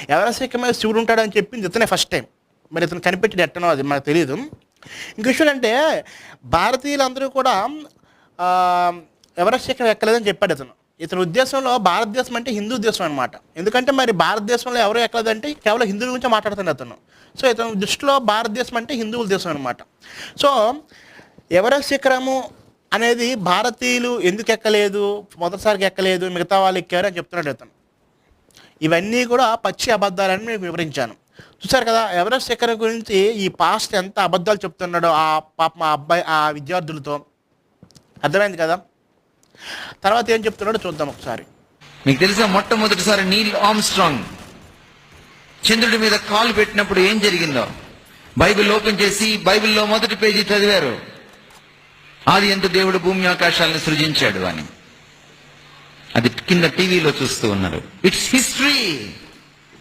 Everest శిఖరం మీద శివుడు ఉంటాడని చెప్పింది ఇతనే ఫస్ట్ టైం. మరి ఇతను కనిపెట్టి ఎట్టనో అది మనకు తెలియదు. ఇంక విషయం అంటే భారతీయులందరూ కూడా ఎవరెస్ట్ శిఖరం ఎక్కలేదని చెప్పాడు ఇతను. ఇతని ఉద్దేశంలో భారతదేశం అంటే హిందూ దేశం అనమాట. ఎందుకంటే మరి భారతదేశంలో ఎవరు ఎక్కలేదంటే కేవలం హిందువుల గురించి మాట్లాడుతున్నాడు అతను. సో ఇతని దృష్టిలో భారతదేశం అంటే హిందువుల దేశం అనమాట. సో ఎవరెస్ట్ శిఖరము అనేది భారతీయులు ఎందుకు ఎక్కలేదు, మొదటిసారిగా ఎక్కలేదు, మిగతా వాళ్ళు ఎక్కారు అని చెప్తున్నాడు ఇతను. ఇవన్నీ కూడా పచ్చి అబద్ధాలని మీకు వివరించాను. చూసారు కదా ఎవరెస్ట్ శిఖరం గురించి ఈ పాస్ట్ ఎంత అబద్ధాలు చెప్తున్నాడో ఆ పాప మా అబ్బాయి ఆ విద్యార్థులతో. అర్థమైంది కదా. తర్వాత ఏం చెప్తున్నాడో చూద్దాం ఒకసారి. మీకు తెలుసా మొట్టమొదటిసారి నీల్ ఆర్మ్స్ట్రాంగ్ చంద్రుడి మీద కాలు పెట్టినప్పుడు ఏం జరిగిందో? బైబిల్ ఓపెన్ చేసి బైబిల్లో మొదటి పేజీ చదివారు. ఆది యందు దేవుడు భూమి ఆకాశాలను సృజించాడు అని. అది కింద టీవీలో చూస్తూ ఉన్నారు. It's history.